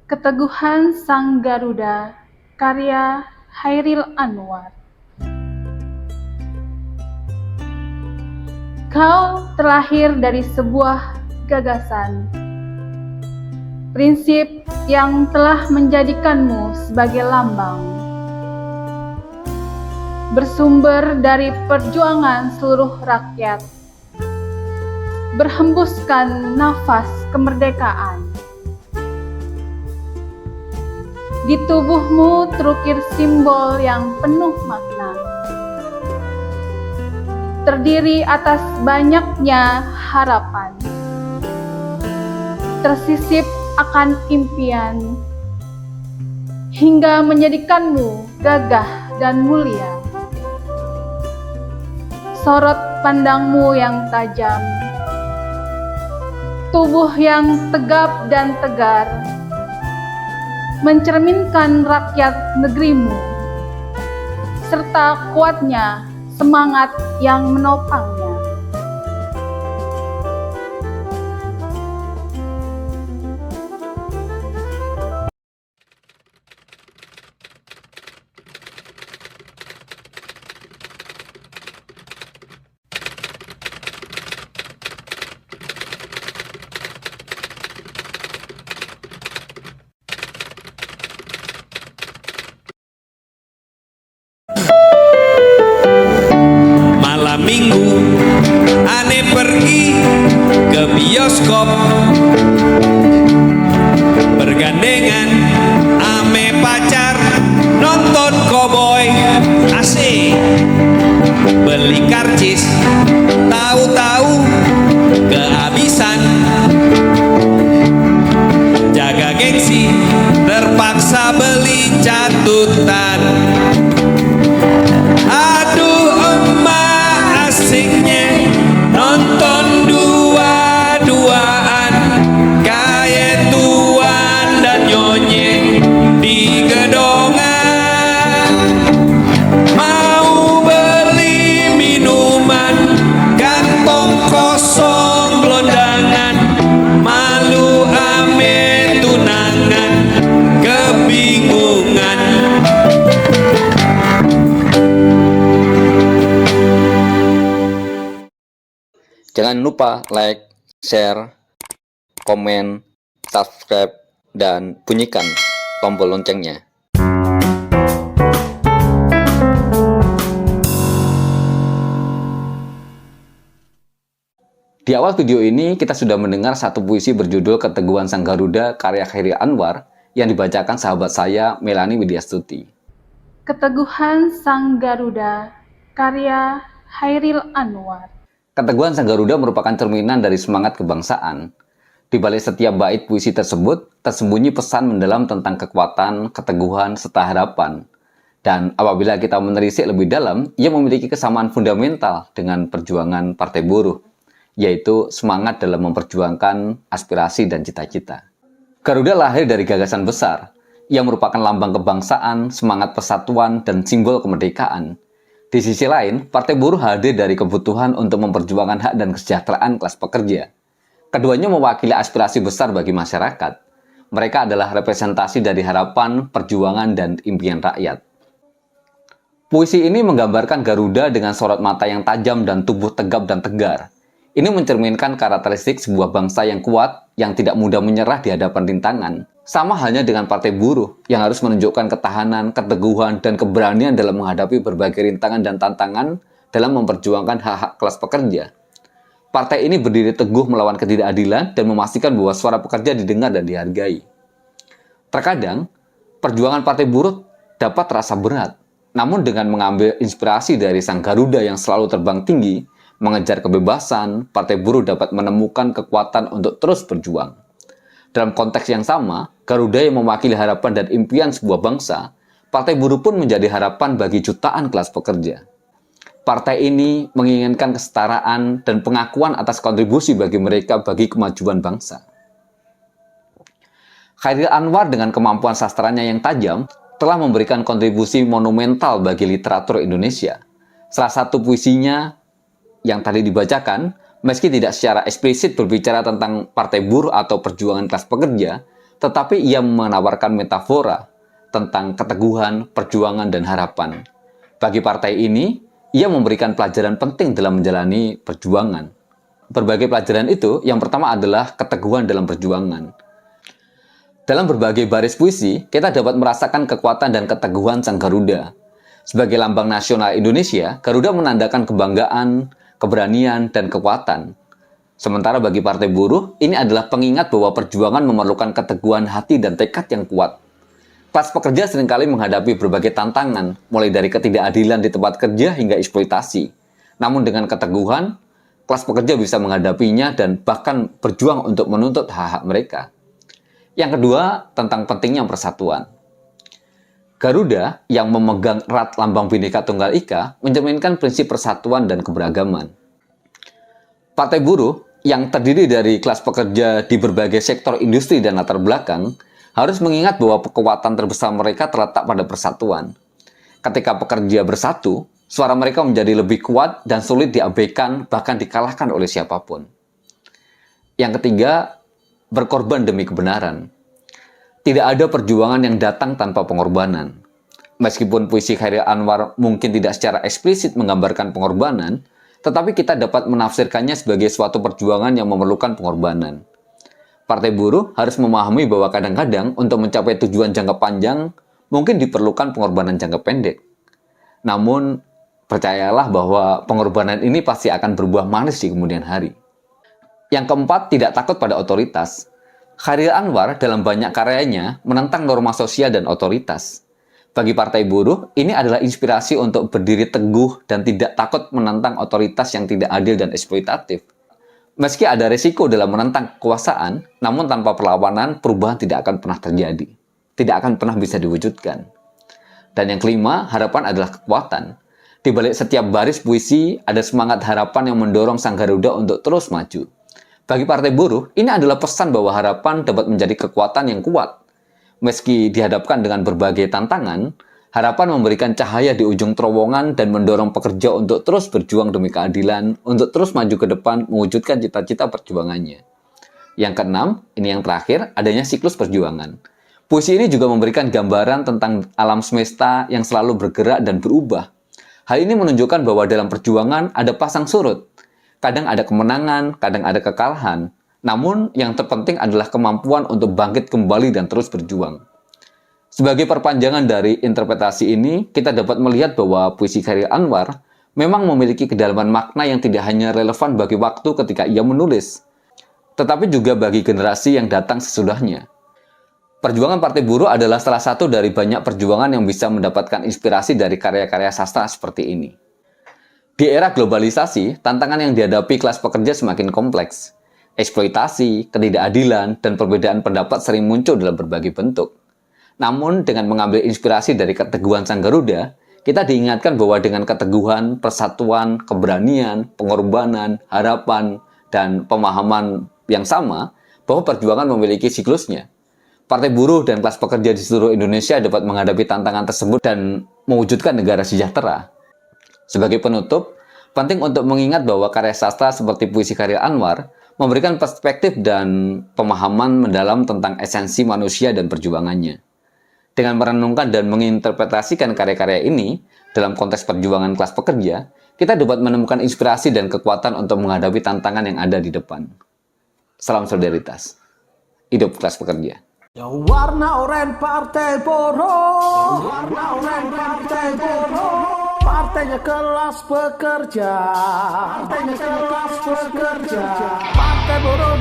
Keteguhan Sang Garuda, karya Chairil Anwar. Kau terlahir dari sebuah gagasan, prinsip yang telah menjadikanmu sebagai lambang, bersumber dari perjuangan seluruh rakyat, berhembuskan nafas kemerdekaan. Di tubuhmu terukir simbol yang penuh makna, terdiri atas banyaknya harapan, tersisip akan impian, hingga menjadikanmu gagah dan mulia. Sorot pandangmu yang tajam, tubuh yang tegap dan tegar, mencerminkan rakyat negerimu, serta kuatnya semangat yang menopangnya. Malam minggu ane pergi ke bioskop, bergandengan ame pacar nonton koboi asik. Beli karcis tahu-tahu kehabisan, jaga gengsi terpaksa beli catutan. Aduh emak asiknya nonton dua-duaan, kayak tuan dan nyonye di gedongan. Mau beli minuman kantong kosong gelondangan, malu ame tunangan kebingungan. Jangan lupa like, share, komen, subscribe, dan bunyikan tombol loncengnya. Di awal video ini kita sudah mendengar satu puisi berjudul Keteguhan Sang Garuda karya Chairil Anwar yang dibacakan sahabat saya Melanie Widyastuti. Keteguhan Sang Garuda, karya Chairil Anwar. Keteguhan Sang Garuda merupakan cerminan dari semangat kebangsaan. Di balik setiap bait puisi tersebut, tersembunyi pesan mendalam tentang kekuatan, keteguhan, serta harapan. Dan apabila kita menelisik lebih dalam, ia memiliki kesamaan fundamental dengan perjuangan Partai Buruh, yaitu semangat dalam memperjuangkan aspirasi dan cita-cita. Garuda lahir dari gagasan besar, yang merupakan lambang kebangsaan, semangat persatuan, dan simbol kemerdekaan. Di sisi lain, Partai Buruh hadir dari kebutuhan untuk memperjuangkan hak dan kesejahteraan kelas pekerja. Keduanya mewakili aspirasi besar bagi masyarakat. Mereka adalah representasi dari harapan, perjuangan, dan impian rakyat. Puisi ini menggambarkan Garuda dengan sorot mata yang tajam dan tubuh tegap dan tegar. Ini mencerminkan karakteristik sebuah bangsa yang kuat, yang tidak mudah menyerah di hadapan rintangan. Sama halnya dengan Partai Buruh yang harus menunjukkan ketahanan, keteguhan, dan keberanian dalam menghadapi berbagai rintangan dan tantangan dalam memperjuangkan hak-hak kelas pekerja. Partai ini berdiri teguh melawan ketidakadilan dan memastikan bahwa suara pekerja didengar dan dihargai. Terkadang, perjuangan Partai Buruh dapat terasa berat, namun dengan mengambil inspirasi dari Sang Garuda yang selalu terbang tinggi, mengejar kebebasan, Partai Buruh dapat menemukan kekuatan untuk terus berjuang. Dalam konteks yang sama, Garuda yang mewakili harapan dan impian sebuah bangsa Partai Buruh pun menjadi harapan bagi jutaan kelas pekerja. Partai ini menginginkan kesetaraan dan pengakuan atas kontribusi bagi mereka bagi kemajuan bangsa. Chairil Anwar dengan kemampuan sastranya yang tajam telah memberikan kontribusi monumental bagi literatur Indonesia. Salah satu puisinya yang tadi dibacakan, meski tidak secara eksplisit berbicara tentang partai buruh atau perjuangan kelas pekerja, tetapi ia menawarkan metafora tentang keteguhan, perjuangan, dan harapan. Bagi partai ini, ia memberikan pelajaran penting dalam menjalani perjuangan. Berbagai pelajaran itu, yang pertama adalah keteguhan dalam perjuangan. Dalam berbagai baris puisi, kita dapat merasakan kekuatan dan keteguhan Sang Garuda. Sebagai lambang nasional Indonesia, Garuda menandakan kebanggaan, keberanian, dan kekuatan. Sementara bagi Partai Buruh, ini adalah pengingat bahwa perjuangan memerlukan keteguhan hati dan tekad yang kuat. Kelas pekerja seringkali menghadapi berbagai tantangan, mulai dari ketidakadilan di tempat kerja hingga eksploitasi. Namun dengan keteguhan, kelas pekerja bisa menghadapinya dan bahkan berjuang untuk menuntut hak-hak mereka. Yang kedua, tentang pentingnya persatuan. Garuda yang memegang erat lambang Bhinneka Tunggal Ika mencerminkan prinsip persatuan dan keberagaman. Partai Buruh yang terdiri dari kelas pekerja di berbagai sektor industri dan latar belakang harus mengingat bahwa kekuatan terbesar mereka terletak pada persatuan. Ketika pekerja bersatu, suara mereka menjadi lebih kuat dan sulit diabaikan bahkan dikalahkan oleh siapapun. Yang ketiga, berkorban demi kebenaran. Tidak ada perjuangan yang datang tanpa pengorbanan. Meskipun puisi Chairil Anwar mungkin tidak secara eksplisit menggambarkan pengorbanan, tetapi kita dapat menafsirkannya sebagai suatu perjuangan yang memerlukan pengorbanan. Partai Buruh harus memahami bahwa kadang-kadang untuk mencapai tujuan jangka panjang mungkin diperlukan pengorbanan jangka pendek. Namun, percayalah bahwa pengorbanan ini pasti akan berbuah manis di kemudian hari. Yang keempat, tidak takut pada otoritas. Chairil Anwar dalam banyak karyanya menentang norma sosial dan otoritas. Bagi Partai Buruh, ini adalah inspirasi untuk berdiri teguh dan tidak takut menentang otoritas yang tidak adil dan eksploitatif. Meski ada risiko dalam menentang kekuasaan, namun tanpa perlawanan, perubahan tidak akan pernah terjadi. Tidak akan pernah bisa diwujudkan. Dan yang kelima, harapan adalah kekuatan. Di balik setiap baris puisi, ada semangat harapan yang mendorong Sang Garuda untuk terus maju. Bagi Partai Buruh, ini adalah pesan bahwa harapan dapat menjadi kekuatan yang kuat. Meski dihadapkan dengan berbagai tantangan, harapan memberikan cahaya di ujung terowongan dan mendorong pekerja untuk terus berjuang demi keadilan, untuk terus maju ke depan mewujudkan cita-cita perjuangannya. Yang keenam, ini yang terakhir, adanya siklus perjuangan. Puisi ini juga memberikan gambaran tentang alam semesta yang selalu bergerak dan berubah. Hal ini menunjukkan bahwa dalam perjuangan ada pasang surut. Kadang ada kemenangan, kadang ada kekalahan. Namun, yang terpenting adalah kemampuan untuk bangkit kembali dan terus berjuang. Sebagai perpanjangan dari interpretasi ini, kita dapat melihat bahwa puisi Chairil Anwar memang memiliki kedalaman makna yang tidak hanya relevan bagi waktu ketika ia menulis, tetapi juga bagi generasi yang datang sesudahnya. Perjuangan Partai Buruh adalah salah satu dari banyak perjuangan yang bisa mendapatkan inspirasi dari karya-karya sastra seperti ini. Di era globalisasi, tantangan yang dihadapi kelas pekerja semakin kompleks. Eksploitasi, ketidakadilan, dan perbedaan pendapat sering muncul dalam berbagai bentuk. Namun, dengan mengambil inspirasi dari keteguhan Sang Garuda, kita diingatkan bahwa dengan keteguhan, persatuan, keberanian, pengorbanan, harapan, dan pemahaman yang sama, bahwa perjuangan memiliki siklusnya. Partai Buruh dan kelas pekerja di seluruh Indonesia dapat menghadapi tantangan tersebut dan mewujudkan negara sejahtera. Sebagai penutup, penting untuk mengingat bahwa karya sastra seperti puisi Chairil Anwar memberikan perspektif dan pemahaman mendalam tentang esensi manusia dan perjuangannya. Dengan merenungkan dan menginterpretasikan karya-karya ini dalam konteks perjuangan kelas pekerja, kita dapat menemukan inspirasi dan kekuatan untuk menghadapi tantangan yang ada di depan. Salam solidaritas. Hidup kelas pekerja. Ya warna oranye Partai Buruh, warna oranye Partai Buruh. Partainya kelas pekerja, partainya kelas pekerja, Partai Buruh